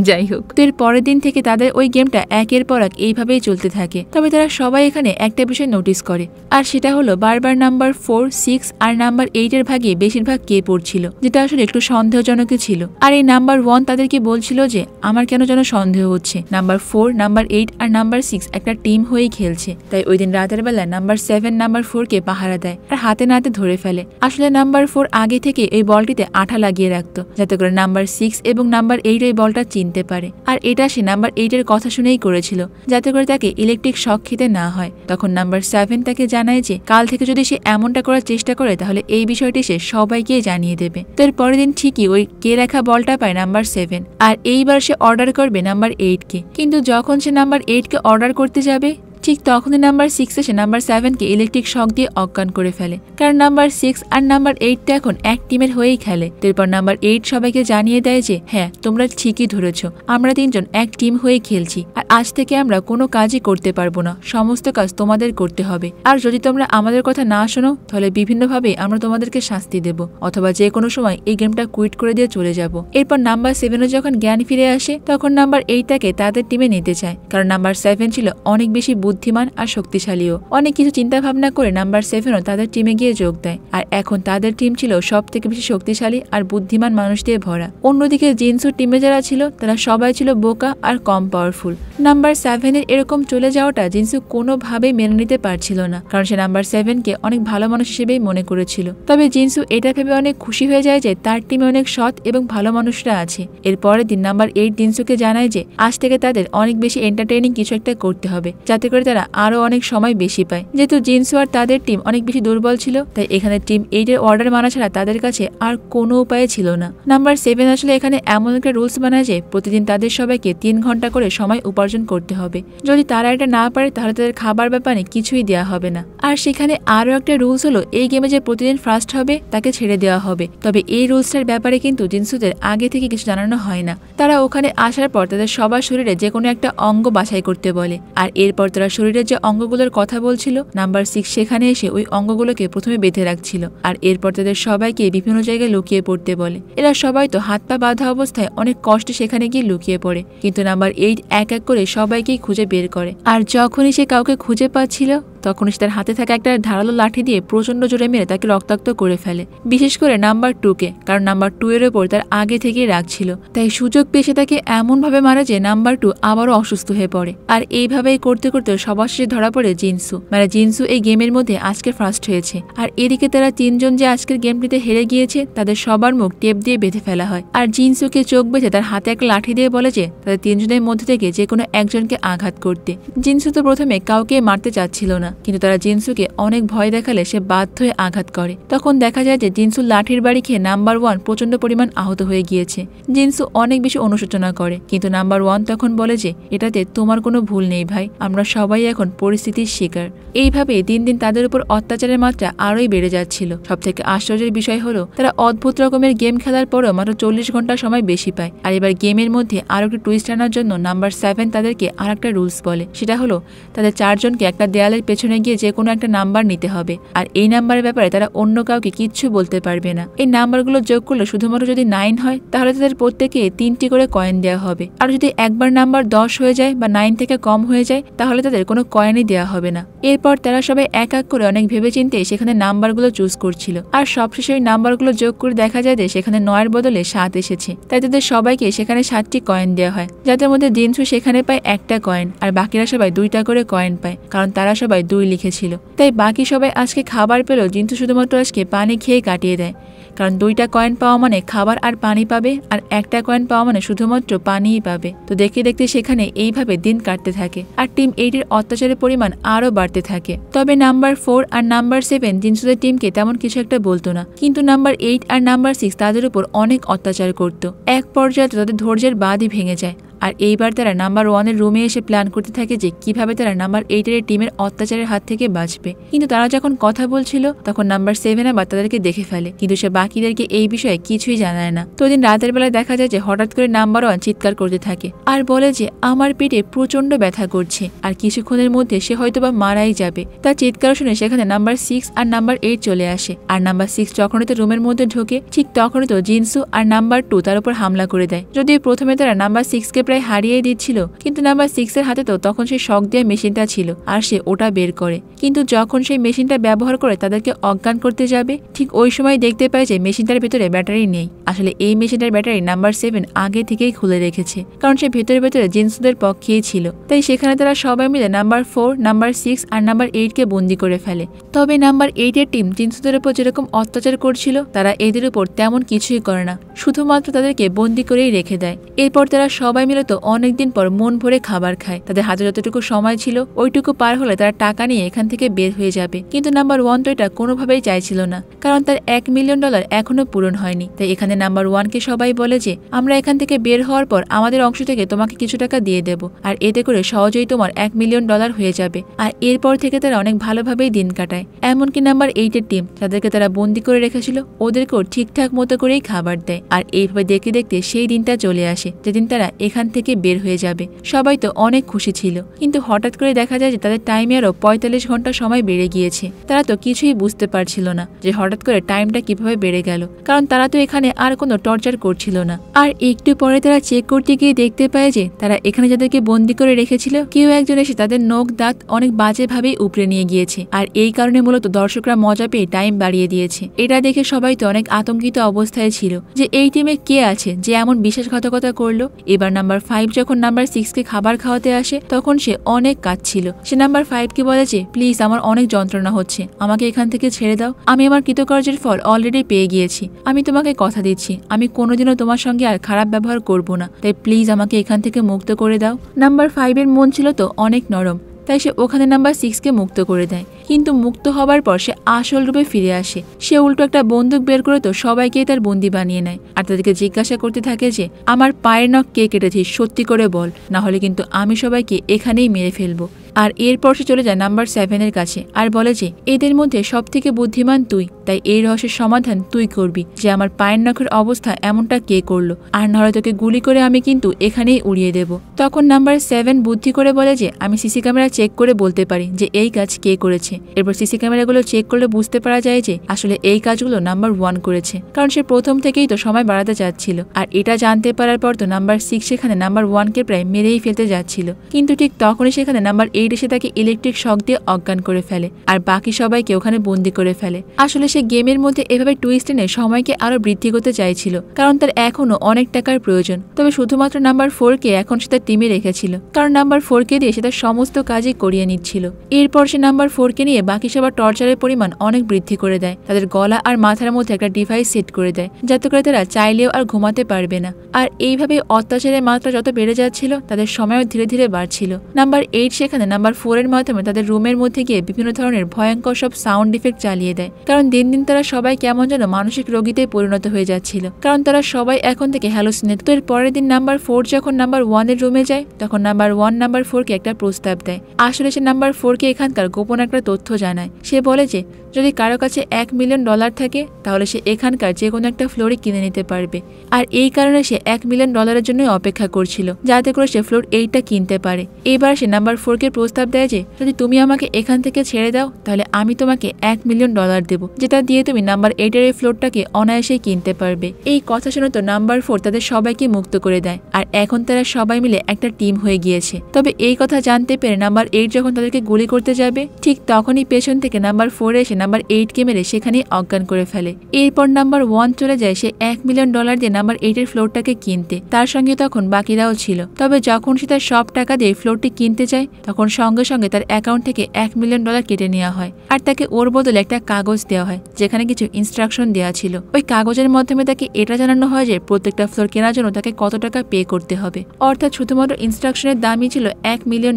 যাই হোক, তো এর পরের দিন থেকে তাদের ওই গেমটা একের পর এক এইভাবেই চলতে থাকে। তবে তারা সবাই এখানে একটা বিষয় নোটিস করে, আর সেটা হলো বারবার নাম্বার 4, 6 আর নাম্বার 8 এর ভাগে বেশিরভাগ কে পড়ছিল, যেটা আসলে একটু সন্দেহজনকই ছিল। আর এই নাম্বার 1 তাদেরকে বলছিল যে আমার কেন যেন সন্দেহ হচ্ছে, নাম্বার 4, নাম্বার 8 আর নাম্বার 6 একটা টিম হয়েই খেলছে। তাই ওই দিন রাতের বেলা নাম্বার 7 নাম্বার 4 কে পাহারা দেয় আর হাতে নাতে ধরে ফেলে। আসলে নাম্বার 4 আগে থেকে এই বলটিতে আঠা লাগিয়ে রাখতো, যাতে করে নাম্বার 6 এবং নাম্বার 8 ওই বলটা চিনতে পারে, আর এটা সে নাম্বার 8-এর কথা শুনেই করেছিল, যাতে করে তাকে ইলেকট্রিক শক খেতে না হয়। তখন নাম্বার 7 তাকে জানায় যে কাল থেকে যদি সে এমনটা করার চেষ্টা করে তাহলে এই বিষয়টি সে সবাইকে জানিয়ে দেবে। তো এর পরের দিন ঠিকই ওই কে রাখা বলটা পায় নাম্বার 7, আর এইবার সে অর্ডার করবে নাম্বার 8-কে। কিন্তু যখন সে নাম্বার 8-কে অর্ডার করতে যাবে ঠিক তখনই নাম্বার 6 এসে নাম্বার 7-কে ইলেকট্রিক শক দিয়ে অজ্ঞান করে ফেলে, কারণ নাম্বার 6 আর নাম্বার 8 তো এখন এক টিমের হয়েই খেলে। এরপর নাম্বার 8 সবাইকে জানিয়ে দেয় যে হ্যাঁ, তোমরা ঠিকই ধরেছ, আমরা তিনজন এক টিম হয়ে খেলছি, আর আজ থেকে আমরা কোনো কাজই করতে পারবো না, সমস্ত কাজ তোমাদের করতে হবে, আর যদি তোমরা আমাদের কথা না শোনো তাহলে বিভিন্নভাবে আমরা তোমাদেরকে শাস্তি দেব, অথবা যে কোনো সময় এই গেমটা কুইট করে দিয়ে চলে যাব। এরপর নাম্বার 7-ও যখন জ্ঞান ফিরে আসে তখন নাম্বার 8 তাকে তাদের টিমে নিতে চায়, কারণ নাম্বার 7 ছিল অনেক বেশি বুদ্ধিমান আর শক্তিশালীও। অনেক কিছু চিন্তা ভাবনা করে নাম্বার 7-ও তাদের টিমে গিয়ে যোগ দেয়, আর এখন তাদের টিম ছিল সব থেকে বেশি শক্তিশালী আর বুদ্ধিমান মানুষ দিয়ে ভরা। অন্যদিকে জিনসুর টিমে যারা ছিল তারা সবাই ছিল বোকা আর কম পাওয়ারফুল। নাম্বার 7-এর এরকম চলে যাওয়াটা জিনসু কোনোভাবেই মেনে নিতে পারছিল না, কারণ সে নাম্বার 7-কে অনেক ভালো মানুষ হিসেবেই মনে করেছিল। তবে জিনসু এটা ভেবে অনেক খুশি হয়ে যায় যে তার টিমে অনেক সৎ এবং ভালো মানুষরা আছে। এর পরের দিন নাম্বার 8 জিনসুকে জানায় যে আজ থেকে তাদের অনেক বেশি এন্টারটেইনিং কিছু একটা করতে হবে, যাতে করে তারা আরো অনেক সময় বেশি পায়। যেহেতু জিনসু আর তাদের টিম অনেক বেশি দুর্বল ছিল, তাই এখানে টিম 8-এর অর্ডার মানা ছাড়া তাদের কাছে আর কোনো উপায় ছিল না। নাম্বার 7 আসলে এখানে এমন একটা রুলস বানায় যে প্রতিদিন তাদের সবাইকে 3 ঘন্টা করে সময় উপার্জন করতে হবে, যদি তারা এটা না পারে তাহলে তাদের খাবার ব্যাপারে কিছুই দেওয়া হবে না। আর সেখানে আরো একটা রুলস হলো এই গেমে যে প্রতিদিন ফার্স্ট হবে তাকে ছেড়ে দেওয়া হবে। তবে এই রুলসটার ব্যাপারে কিন্তু জিনসুদের আগে থেকে কিছু জানানো হয় না। তারা ওখানে আসার পর তাদের সবার শরীরে যে কোনো একটা অঙ্গ বাছাই করতে বলে, আর এরপর তারা শরীরের যে অঙ্গগুলোর কথা বলছিল নাম্বার 6 সেখানে এসে ওই অঙ্গগুলোকে প্রথমে বেঁধে রাখছিল, আর এরপর তাদের সবাইকে বিভিন্ন জায়গায় লুকিয়ে পড়তে বলে। এরা সবাই তো হাত পা বাঁধা অবস্থায় অনেক কষ্টে সেখানে গিয়ে লুকিয়ে পড়ে, কিন্তু নাম্বার 8 এক এক করে সবাইকেই খুঁজে বের করে। আর যখনই সে কাউকে খুঁজে পাচ্ছিল তখন সে তার হাতে থাকা একটা ধারালো লাঠি দিয়ে প্রচন্ড জোরে মেরে তাকে রক্তাক্ত করে ফেলে, বিশেষ করে নাম্বার 2-কে, কারণ নাম্বার 2 এর উপর তার আগে থেকেই রাগ ছিল। তাই সুযোগ পেয়ে তাকে এমন ভাবে মারে যে নাম্বার 2 আবারও অসুস্থ হয়ে পড়ে। আর এইভাবেই করতে করতে সবার শেষে ধরা পড়ে জিনসু, মানে জিনসু এই গেমের মধ্যে আজকে ফার্স্ট হয়েছে। আর এদিকে তারা তিনজন যে আজকের গেমটিতে হেরে গিয়েছে তাদের সবার মুখ টেপ দিয়ে বেঁধে ফেলা হয়, আর জিনসুকে চোখ বেঁধে তার হাতে একটা লাঠি দিয়ে বলে যে তাদের তিনজনের মধ্যে থেকে যে কোনো একজনকে আঘাত করতে। জিনসু তো প্রথমে কাউকে মারতে চাচ্ছিল না, কিন্তু তারা জিনসুকে অনেক ভয় দেখালে সে বাধ্য হয়ে আঘাত করে। তখন দেখা যায় যে জিনসু লাঠির বাড়ি খেয়ে নাম্বার 1 প্রচন্ড পরিমাণ আহত হয়ে গিয়েছে। জিনসু অনেক বেশি অনুশোচনা করে, কিন্তু নাম্বার 1 তখন বলে যে এটাতে তোমার কোনো ভুল নেই ভাই, আমরা সবাই এখন পরিস্থিতির শিকার। এইভাবে দিন দিন তাদের উপর অত্যাচারের মাত্রা আরোই বেড়ে যাচ্ছিল। সব থেকে আশ্চর্যের বিষয় হলো তারা অদ্ভুত রকমের গেম খেলার পরও মাত্র 40 ঘন্টা সময় বেশি পায়। আর এবার গেমের মধ্যে আরো একটা টুইস্ট আনার জন্য নাম্বার 7 তাদেরকে আর একটা রুলস বলে, সেটা হলো তাদের 4 জনকে একটা দেয়ালের পেছনে গিয়ে যে কোনো একটা নাম্বার নিতে হবে, আর এই নাম্বারের ব্যাপারে তারা অন্য কাউকে কিচ্ছু বলতে পারবে না। এই নাম্বারগুলো যোগ করলে শুধুমাত্র যদি 9 হয় তাহলে তাদের প্রত্যেকে 3টি করে কয়েন দেওয়া হবে, আর যদি একবার নাম্বার 10 হয়ে যায় বা 9 থেকে কম হয়ে যায় তাহলে তাদের কোনো কয়েনই দেওয়া হবে না। এরপর তারা সবাই এক এক করে অনেক ভেবেচিন্তে সেখানে নাম্বারগুলো চুজ করছিল, আর সবশেষে ওই নাম্বারগুলো যোগ করে দেখা যায় যে সেখানে 9-এর বদলে 7 এসেছে। তাই তাদের সবাইকে সেখানে 7টি কয়েন দেওয়া হয়, যাদের মধ্যে জিনসু সেখানে পায় একটা কয়েন, আর বাকিরা সবাই 2টা করে কয়েন পায়, কারণ তারা সবাই 2 লিখেছিল। তাই বাকি সবাই আজকে খাবার পেলেও জিনসু শুধুমাত্র আজকে পানি খেয়ে কাটিয়ে দেয়, কারণ 2টা কয়েন পাওয়া মানে খাবার আর পানি পাবে, আর একটা কয়েন পাওয়া মানে শুধুমাত্র পানিই পাবে। তো দেখতে দেখতে সেখানে এইভাবে দিন কাটতে থাকে, আর টিম 8-এর অত্যাচারের পরিমাণ আরো বাড়তে থাকে। তবে নাম্বার 4 আর নাম্বার 7 জিনসুদের টিমকে তেমন কিছু একটা বলতো না, কিন্তু নাম্বার 8 আর নাম্বার 6 তাদের উপর অনেক অত্যাচার করত। এক পর্যায়ে তাদের ধৈর্যের বাঁধই ভেঙে যায়, আর এইবার তারা নাম্বার 1-এর রুমে এসে প্ল্যান করতে থাকে যে কিভাবে তারা নাম্বার 8-এর টিমের অত্যাচারের হাত থেকে বাঁচবে। কিন্তু তারা যখন কথা বলছিল তখন নাম্বার 7 আবার তাদেরকে দেখে ফেলে, কিন্তু সে বাকিদেরকে এই বিষয়ে কিছুই জানায় না। তো দিন রাতের বেলায় দেখা যায় যে হঠাৎ করে নাম্বার 1 চিৎকার করতে থাকে আর বলে যে আমার পেটে প্রচন্ড ব্যথা করছে, আর কিছুক্ষণের মধ্যে সে হয়তোবা মারাই যাবে। তার চিৎকার শুনে সেখানে নাম্বার 6 আর নাম্বার 8 চলে আসে, আর নাম্বার 6 যখনই তো রুমের মধ্যে ঢোকে ঠিক তখনই তো জিনসু আর নাম্বার 2 তার উপর হামলা করে দেয়। যদিও প্রথমে তারা নাম্বার 6-কে প্রায় হারিয়ে দিচ্ছিল, কিন্তু নাম্বার 6 এর হাতে তো তখন সেই শক দেওয়া মেশিনটা ছিল আর সে ওটা বের করে। কিন্তু যখন সেই মেশিনটা ব্যবহার করে তাদেরকে অজ্ঞান করতে যাবে, ঠিক ওই সময় দেখতে পায় যে মেশিনটার ভেতরে ব্যাটারি নেই। আসলে এই মেশিনটার ব্যাটারি নাম্বার 7 আগে থেকেই খুলে রেখেছে, কারণ সে ভেতরে ভেতরে জিনসুদের পক্ষেই ছিল। তাই সেখানে তারা সবাই মিলে নাম্বার 4, নাম্বার 6 আর নাম্বার 8 কে বন্দি করে ফেলে। তবে নাম্বার 8 এর টিম জিনসুদের উপর যেরকম অত্যাচার করছিল, তারা এদের উপর তেমন কিছুই করে না, শুধুমাত্র তাদেরকে বন্দি করেই রেখে দেয়। এরপর তারা সবাই মিলে তো অনেকদিন পর মন ভরে খাবার খায়। তাদের হাতে যতটুকু সময় ছিল ওইটুকু পার হলে তারা টাকা নিয়ে এখান থেকে বের হয়ে যাবে। কিন্তু নাম্বার 1 তো এটা কোনোভাবেই চাইছিল না, কারণ তার $1 মিলিয়ন এখনো পূরণ হয়নি। তাই এখানে নাম্বার 1 কে সবাই বলে যে আমরা এখান থেকে বের হওয়ার পর আমাদের অংশ থেকে তোমাকে কিছু টাকা দিয়ে দেব, আর এতে করে সহজেই তোমার $1 মিলিয়ন হয়ে যাবে। আর এরপর থেকে তারা অনেক ভালোভাবেই দিন কাটায়। এমনকি নাম্বার 8 এর টিম যাদেরকে তারা বন্দি করে রেখেছিল ওদেরকেও ঠিকঠাক মতো করেই খাবার দেয়। আর এইভাবে দেখতে দেখতে সেই দিনটা চলে আসে যেদিন তারা এখান থেকে বের হয়ে যাবে। সবাই তো অনেক খুশি ছিল, কিন্তু হঠাৎ করে দেখা যায় যে তাদের টাইমে আরো 45 ঘন্টা সময় বেড়ে গিয়েছে। তারা তো কিছুই বুঝতে পারছিল না যে হঠাৎ করে টাইমটা কিভাবে বেড়ে গেল, কারণ তারা তো এখানে আর কোনো টর্চার করছিল না। আর একটু পরে তারা চেক করতে গিয়ে দেখতে পায় যে তারা এখানে যাদেরকে বন্দি করে রেখেছিল কেউ একজন এসে তাদের নখ দাঁত অনেক বাজেভাবেই উপড়ে নিয়ে গিয়েছে। আর এই কারণে মূলত দর্শকরা মজা পেয়ে টাইম বাড়িয়ে দিয়েছে। এটা দেখে সবাই তো অনেক আতঙ্কিত অবস্থায় ছিল যে এই টিমে কে আছে যে এমন বিশ্বাসঘাতকতা করলো। এবার নাম্বার 5 যখন নাম্বার 6 কে খাবার খাওয়াতে আসে তখন সে অনেক কাঁদছিল। সে নাম্বার 5 কে বলে যে প্লিজ আমার অনেক যন্ত্রণা হচ্ছে, আমাকে এখান থেকে ছেড়ে দাও। আমি আমার কৃতকার্যের ফল অলরেডি পেয়ে গিয়েছি। আমি তোমাকে কথা দিচ্ছি আমি কোনোদিনও তোমার সঙ্গে আর খারাপ ব্যবহার করব না, তাই প্লিজ আমাকে এখান থেকে মুক্ত করে দাও। নাম্বার 5 এর মন ছিল তো অনেক নরম, তাই সে ওখানে নাম্বার 6 কে মুক্ত করে দেয়। কিন্তু মুক্ত হবার পর সে আসল রূপে ফিরে আসে। সে উল্টো একটা বন্দুক বের করে তো সবাইকে তার বন্দি বানিয়ে নেয় আর তাদেরকে জিজ্ঞাসা করতে থাকে যে আমার পায়ের নখ কে কেটেছিস, সত্যি করে বল, না হলে কিন্তু আমি সবাইকে এখানেই মেরে ফেলবো। আর এরপর সে চলে যায় নাম্বার 7 এর কাছে আর বলে যে এদের মধ্যে সব থেকে বুদ্ধিমান তুই, তাই এই রহস্যের সমাধান তুই করবি যে আমার পায়ের নখের অবস্থা এমনটা কে করলো, আর নাহলে তোকে গুলি করে আমি কিন্তু এখানেই উড়িয়ে দেব। তখন নাম্বার 7 বুদ্ধি করে বলে যে আমি সিসি ক্যামেরা চেক করে বলতে পারি যে এই কাজ কে করেছে। এরপর সিসি ক্যামেরাগুলো চেক করলে বুঝতে পারা যায় যে আসলে এই কাজগুলো নাম্বার 1 করেছে, কারণ সে প্রথম থেকেই তো সময় বাড়াতে চাচ্ছিল। আর এটা জানতে পারার পর তো নাম্বার 6 সেখানে নাম্বার 1 কে প্রায় মেরেই ফেলতে যাচ্ছিল, কিন্তু ঠিক তখনই সেখানে নাম্বার 8 এসে তাকে ইলেকট্রিক শক দিয়ে অজ্ঞান করে ফেলে আর বাকি সবাইকে ওখানে বন্দি করে ফেলে। আসলে সে গেমের মধ্যে এভাবে টুইস্ট এনে সময়কে আরো বৃদ্ধি করতে চাইছিল, কারণ তার এখনো অনেক টাকার প্রয়োজন। তবে শুধুমাত্র নাম্বার 4 কে এখন সে তার টিমে রেখেছিল, কারণ নাম্বার 4 কে দিয়ে সে তার সমস্ত কাজই করিয়ে নিচ্ছিল। এরপর সে নাম্বার 4 কে নিয়ে বাকি সবার টর্চারের পরিমাণ অনেক বৃদ্ধি করে দেয়। তাদের গলা আর মাথার মধ্যে একটা ডিভাইস সেট করে দেয় যাতে করে তারা চাইলেও আর ঘুমাতে পারবে না। আর এইভাবে অত্যাচারের মাত্রা যত বেড়ে যাচ্ছিল তাদের সময়ও ধীরে ধীরে বাড়ছিল। নাম্বার 8 সেখানে নাম্বার 4 এর মাধ্যমে তাদের রুমের মধ্যে গিয়ে বিভিন্ন ধরনের ভয়ঙ্কর সব সাউন্ড ইফেক্ট চালিয়ে দেয়, কারণ দিন দিন তারা সবাই কেমন যেন মানসিক রোগীতে পরিণত হয়ে যাচ্ছিল, কারণ তারা সবাই এখন থেকে হ্যালোসিনেট। তো এর পরের দিন নাম্বার 4 যখন নাম্বার 1 এর রুমে যায় তখন নাম্বার 1 নাম্বার 4 কে একটা প্রস্তাব দেয়। আসলে সে নাম্বার 4 কে এখানকার গোপন একটা তথ্য জানায়। সে বলে যে যদি কারো কাছে $1 মিলিয়ন থাকে তাহলে সে এখানকার যে কোনো একটা ফ্লোরে কিনে নিতে পারবে। আর এই কারণে সে $1 মিলিয়ন জন্য অপেক্ষা করছিল যাতে করে সে ফ্লোর 8টা কিনতে পারে। এবার সে নাম্বার 4 কে প্রস্তাব দেয় যে যদি তুমি আমাকে এখান থেকে ছেড়ে দাও তাহলে আমি তোমাকে $1 মিলিয়ন দেব, যেটা দিয়ে তুমি নাম্বার 8 এর এই ফ্লোরটাকে অনায়াসেই কিনতে পারবে। এই কথা শুনে তো নাম্বার 4 তাদের সবাইকে মুক্ত করে দেয় আর এখন তারা সবাই মিলে একটা টিম হয়ে গিয়েছে। তবে এই কথা জানতে পেরে নাম্বার 8 যখন তাদেরকে গুলি করতে যাবে ঠিক তখনই পেছন থেকে নাম্বার 4 এসে নাম্বার 8 কে মেরে সেখানেই অজ্ঞান করে ফেলে। এরপর নাম্বার 1 চলে যায় সে $1 মিলিয়ন দিয়ে নাম্বার 8 এর ফ্লোরটাকে কিনতে। তার সঙ্গে তখন বাকিরাও ছিল। তবে যখন সে তার সব টাকা দিয়ে ফ্লোরটি কিনতে যায় তখন সঙ্গে সঙ্গে তার অ্যাকাউন্ট থেকে $1 মিলিয়ন কেটে নেওয়া হয় আর তাকে ওর বদলে একটা কাগজ দেওয়া হয় যেখানে কিছু ইনস্ট্রাকশন দেওয়া ছিল। ওই কাগজের মাধ্যমে তাকে এটা জানানো হয় যে প্রত্যেকটা ফ্লোর কেনার জন্য তাকে কত টাকা পে করতে হবে, অর্থাৎ শুধুমাত্র ইনস্ট্রাকশনের দামই ছিল $1 মিলিয়ন।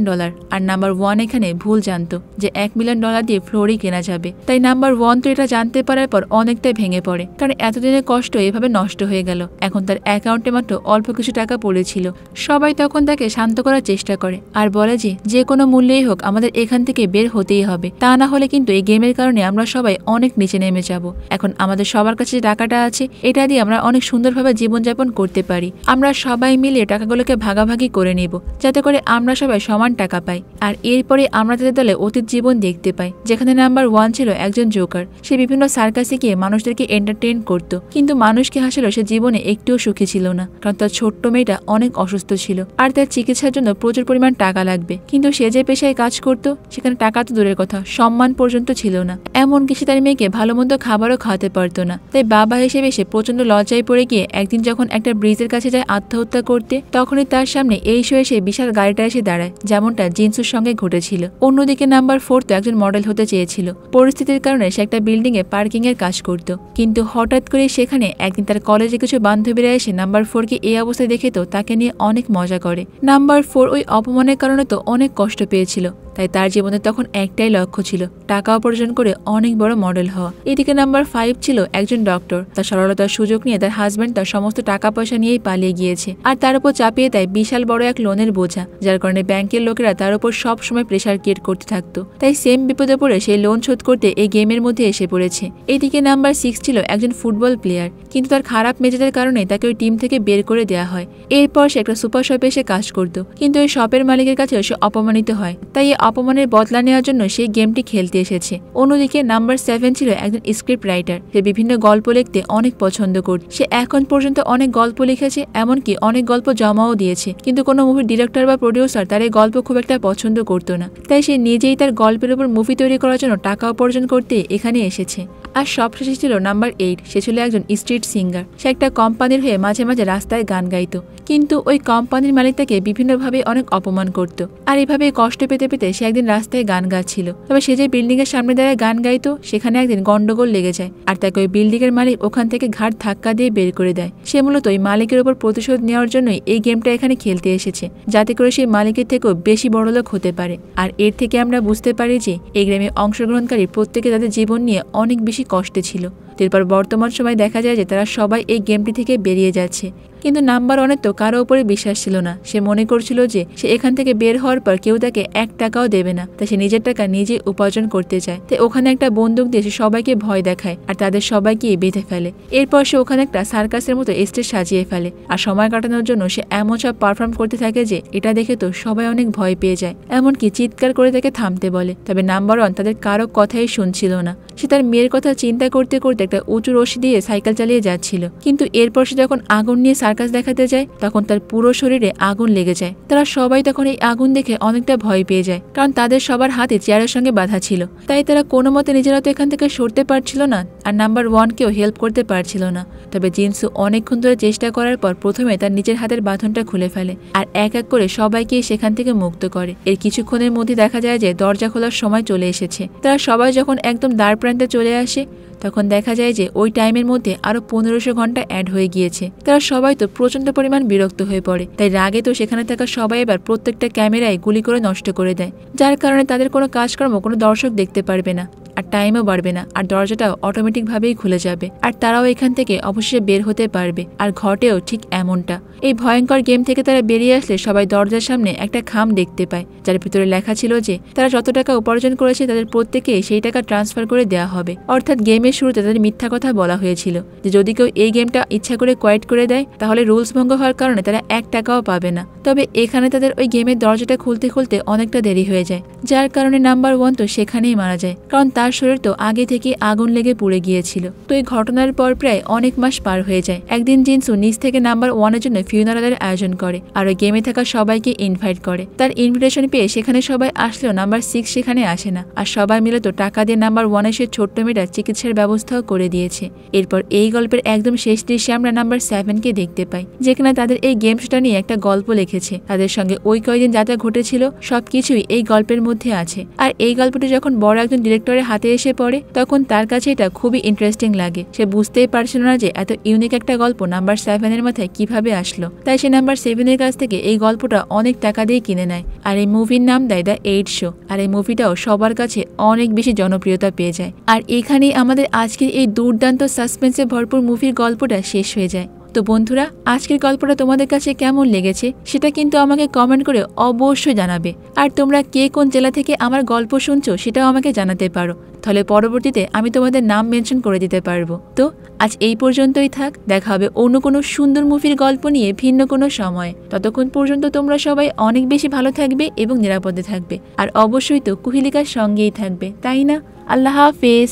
আর নাম্বার 1 এখানে ভুল জানতো যে $1 মিলিয়ন দিয়ে ফ্লোরই কেনা যাবে। তাই নাম্বার 1 তো এটা জানতে পারার পর অনেকটাই ভেঙে পড়ে, কারণ এতদিনের কষ্ট এভাবে নষ্ট হয়ে গেল। এখন তার অ্যাকাউন্টে মাত্র অল্প কিছু টাকা পড়েছিল। সবাই তখন তাকে শান্ত করার চেষ্টা করে আর বলে যে কোনো কোনো মূল্যেই হোক আমাদের এখান থেকে বের হতেই হবে, তা না হলে কিন্তু এই গেমের কারণে আমরা সবাই অনেক নিচে নেমে যাব। এখন আমাদের সবার কাছে যে টাকাটা আছে এটা দিয়ে আমরা অনেক সুন্দরভাবে জীবনযাপন করতে পারি। আমরা সবাই মিলে টাকাগুলোকে ভাগাভাগি করে নিব, যাতে করে আমরা সবাই সমান টাকা পাই। আর এরপরে আমরা তাদের দলে অতীত জীবন দেখতে পাই, যেখানে নাম্বার 1 ছিল একজন জোকার। সে বিভিন্ন সার্কাসে গিয়ে মানুষদেরকে এন্টারটেইন করত, কিন্তু মানুষকে হাসালেও সে জীবনে একটুও সুখী ছিল না, কারণ তার ছোট্ট মেয়েটা অনেক অসুস্থ ছিল আর তার চিকিৎসার জন্য প্রচুর পরিমাণ টাকা লাগবে। কিন্তু সে যে পেশায় কাজ করত সেখানে টাকা তো দূরের কথা, সম্মান পর্যন্ত ছিল না। এমনকি সে তার মেয়েকে ভালো মন্দ খাবারও খাওয়াতে পারতো না। তাই বাবা হিসেবে সে প্রচন্ড লজ্জায় পড়ে গিয়ে একদিন যখন একটা ব্রিজের কাছে যায় আত্মহত্যা করতে, তখনই তার সামনে এই শোয়ে সে বিশাল গাড়িটা এসে দাঁড়ায়, যেমনটা জিনসুর সঙ্গে ঘটেছিল। অন্যদিকে নাম্বার 4 তো একজন মডেল হতে চেয়েছিল। পরিস্থিতির কারণে সে একটা বিল্ডিং এ পার্কিং এর কাজ করত, কিন্তু হঠাৎ করে সেখানে একদিন তার কলেজে কিছু বান্ধবীরা এসে নাম্বার 4 কে এই অবস্থায় দেখে তো তাকে নিয়ে অনেক মজা করে। নাম্বার 4 ওই অপমানের কারণে তো অনেক কষ্ট পেয়েছিল, তাই তার জীবনে তখন একটাই লক্ষ্য ছিল টাকা উপার্জন করে অনেক বড় মডেল হওয়া। এদিকে নাম্বার 5 ছিল একজন ডক্টর। তার সরলতার সুযোগ নিয়ে তার হাজব্যান্ড তার সমস্ত টাকা পয়সা নিয়েই পালিয়ে গিয়েছে, আর তার উপর চাপিয়ে দেয় বিশাল বড় এক লোনের বোঝা, যার কারণে ব্যাংকের লোকেরা তার উপর সব সময় প্রেশার ক্রিয়েট করতে থাকতো। তাই সেম বিপদে পড়ে সেই লোন শোধ করতে এই গেমের মধ্যে এসে পড়েছে। এদিকে নাম্বার 6 ছিল একজন ফুটবল প্লেয়ার, কিন্তু তার খারাপ মেজাজের কারণে তাকে ওই টিম থেকে বের করে দেওয়া হয়। এরপর সে একটা সুপার শপে এসে কাজ করত, কিন্তু ওই শপের মালিকের কাছে সে অপমানিত হয়। তাই এই অপমানের বদলা নেওয়ার জন্য সেই গেমটি খেলতে এসেছে। অন্যদিকে নাম্বার 7 ছিল একজন স্ক্রিপ্ট রাইটার। সে বিভিন্ন গল্প লিখতে অনেক পছন্দ করত। সে এখন পর্যন্ত অনেক গল্প লিখেছে, এমনকি অনেক গল্প জমাও দিয়েছে, কিন্তু কোনো মুভির ডিরেক্টর বা প্রডিউসার তার এই গল্প খুব একটা পছন্দ করতো না। তাই সে নিজেই তার গল্পের উপর মুভি তৈরি করার জন্য টাকা উপার্জন করতে এখানে এসেছে। আর সবশেষে ছিল নাম্বার 8। সে ছিল একজন স্ট্রিট সিঙ্গার। সে একটা কোম্পানির হয়ে মাঝে মাঝে রাস্তায় গান গাইতো, কিন্তু ওই কোম্পানির মালিক তাকে বিভিন্নভাবে অনেক অপমান করত। আর এভাবে কষ্ট পেতে পেতে সে একদিন রাস্তায় গান গাচ্ছিল। তবে সে যে বিল্ডিং এর সামনে দাঁড়ায় গান গাইতো, সেখানে একদিন গন্ডগোল লেগে যায়, আর তাকে ওই বিল্ডিং এর মালিক ওখান থেকে ঘাট ধাক্কা দিয়ে বের করে দেয়। সে মূলত ওই মালিকের উপর প্রতিশোধ নেওয়ার জন্যই এই গেমটা এখানে খেলতে এসেছে, যাতে করে সেই মালিকের থেকেও বেশি বড়লোক হতে পারে। আর এর থেকে আমরা বুঝতে পারি যে এই গেমে অংশগ্রহণকারী প্রত্যেকে তাদের জীবন নিয়ে অনেক বেশি কষ্টে ছিল। এরপর বর্তমান সময় দেখা যায় যে তারা সবাই এই গেমটি থেকে বেরিয়ে যাচ্ছে, কিন্তু নাম্বার 1 তো কারো উপরে বিশ্বাস ছিল না। সে মনে করছিল যে সে এখান থেকে বের হওয়ার পর কেউ তাকে 1 টাকাও দেবে না, তাই সে নিজের টাকা নিজে উপার্জন করতে চায়। তাই ওখানে একটা বন্দুক দিয়ে সে সবাইকে ভয় দেখায় আর তাদের সবাইকে বেঁধে ফেলে। এরপর সে ওখানে একটা সার্কাসের মতো স্টেজ সাজিয়ে ফেলে, আর সময় কাটানোর জন্য সে এমন সব পারফর্ম করতে থাকে যে এটা দেখে তো সবাই অনেক ভয় পেয়ে যায়, এমনকি চিৎকার করে তাকে থামতে বলে। তবে নাম্বার 1 তাদের কারো কথাই শুনছিল না। সে তার মেয়ের কথা চিন্তা করতে করতে একটা উঁচু রশি দিয়ে সাইকেল চালিয়ে যাচ্ছিল, কিন্তু এরপর সে যখন আগুন নিয়ে সার্কাস দেখাতে যায় তখন তার পুরো শরীরে আগুন লেগে যায়। তারা সবাই তখন এই আগুন দেখে অনেকটা ভয় পেয়ে যায়, কারণ তাদের সবার হাতে চেয়ারের সঙ্গে বাঁধা ছিল। তাই তারা কোনো মতে নিজেরা তো এখান থেকে সরতে পারছিল না, আর নাম্বার 1 কেও হেল্প করতে পারছিল না। তবে জিনসু অনেকক্ষণ ধরে চেষ্টা করার পর প্রথমে তার নিজের হাতের বাঁধনটা খুলে ফেলে আর এক এক করে সবাইকে সেখান থেকে মুক্ত করে। এর কিছুক্ষণের মধ্যে দেখা যায় যে দরজা খোলার সময় চলে এসেছে। তারা সবাই যখন একদম দ্বার প্রান্তে চলে আসে তখন দেখা যায় যে ওই টাইমের মধ্যে আরো 1500 ঘন্টা অ্যাড হয়ে গিয়েছে। তারা সবাই তো প্রচন্ড পরিমাণ বিরক্ত হয়ে পড়ে। তাই রাগে তো সেখানে থাকা সবাই এবার প্রত্যেকটা ক্যামেরায় গুলি করে নষ্ট করে দেয়, যার কারণে তাদের কোনো কাজকর্ম কোনো দর্শক দেখতে পারবে না, আর টাইমও বাড়বে না, আর দরজাটাও অটোমেটিক ভাবেই খুলে যাবে, আর তারাও এখান থেকে অবশ্যই বের হতে পারবে। আর ঘটেও ঠিক এমনটা। এই ভয়ঙ্কর গেম থেকে তারা বেরিয়ে আসলে সবাই দরজার সামনে একটা খাম দেখতে পায়, যার ভিতরে লেখা ছিল যে তারা যত টাকা উপার্জন করেছে তাদের প্রত্যেকে সেই টাকা ট্রান্সফার করে দেওয়া হবে। অর্থাৎ গেমের শুরুতে তাদের মিথ্যা কথা বলা হয়েছিল যে যদি কেউ এই গেমটা ইচ্ছা করে কোয়াইট করে দেয় তাহলে রুলস ভঙ্গ হওয়ার কারণে তারা 1 টাকাও পাবে না। তবে এখানে তাদের ওই গেমের দরজাটা খুলতে খুলতে অনেকটা দেরি হয়ে যায়, যার কারণে নাম্বার 1 তো সেখানেই মারা যায়, কারণ তার শরীর তো আগে থেকে আগুন লেগে পুড়ে গিয়েছিল। তো এই ঘটনার পর প্রায় অনেক মাস পার হয়ে যায়। একদিন জিনসু নিজ থেকে নাম্বার 1 এর জন্য ফিউনারালের আয়োজন করে আর ওই গেমে থাকা সবাইকে ইনভাইট করে। তার ইনভিটেশন পেয়ে সেখানে সবাই আসলেও নাম্বার 6 সেখানে আসে না, আর সবাই মিলে তো টাকা দিয়ে নাম্বার 1 এর সেই ছোট্ট মেয়েটার চিকিৎসার ব্যবস্থাও করে দিয়েছে। এরপর এই গল্পের একদম শেষ দৃশ্যে আমরা নাম্বার 7 কে দেখতে পাই, যেখানে তাদের এই গেম শোটা নিয়ে একটা গল্প লিখেছে। তাদের সঙ্গে ওই কয়েকদিন যা যা ঘটেছিল সবকিছুই এই গল্পের মধ্যে আছে। আর এই গল্পটি যখন বড় একজন ডিরেক্টরের হাতে এসে পড়ে তখন তার কাছে এটা খুবই ইন্টারেস্টিং লাগে। সে বুঝতেই পারছিল না যে এত ইউনিক একটা গল্প নাম্বার 7 এর মাথায় কিভাবে আসলো। তাই সে নাম্বার 7 এর কাছ থেকে এই গল্পটা অনেক টাকা দিয়ে কিনে নেয়, আর এই মুভির নাম দেয় দ্য 8 শো। আর এই মুভিটাও সবার কাছে অনেক বেশি জনপ্রিয়তা পেয়ে যায়। আর এখানেই আমাদের আজকের এই দুর্দান্ত সাসপেন্সে ভরপুর মুভির গল্পটা শেষ হয়ে যায়। তো বন্ধুরা, আজকের গল্পটা তোমাদের কাছে কেমন লেগেছে সেটা কিন্তু আমাকে কমেন্ট করে অবশ্যই জানাবে। আর তোমরা কে কোন জেলা থেকে আমার গল্প শুনছো সেটাও আমাকে জানাতে পারো, তাহলে পরবর্তীতে আমি তোমাদের নাম মেনশন করে দিতে পারবো। তো আজ এই পর্যন্তই থাক, দেখা হবে অন্য কোনো সুন্দর মুভির গল্প নিয়ে ভিন্ন কোনো সময়। ততক্ষণ পর্যন্ত তোমরা সবাই অনেক বেশি ভালো থাকবে এবং নিরাপদে থাকবে, আর অবশ্যই তো কুহেলিকার সঙ্গেই থাকবে, তাই না? আল্লাহ হাফেজ।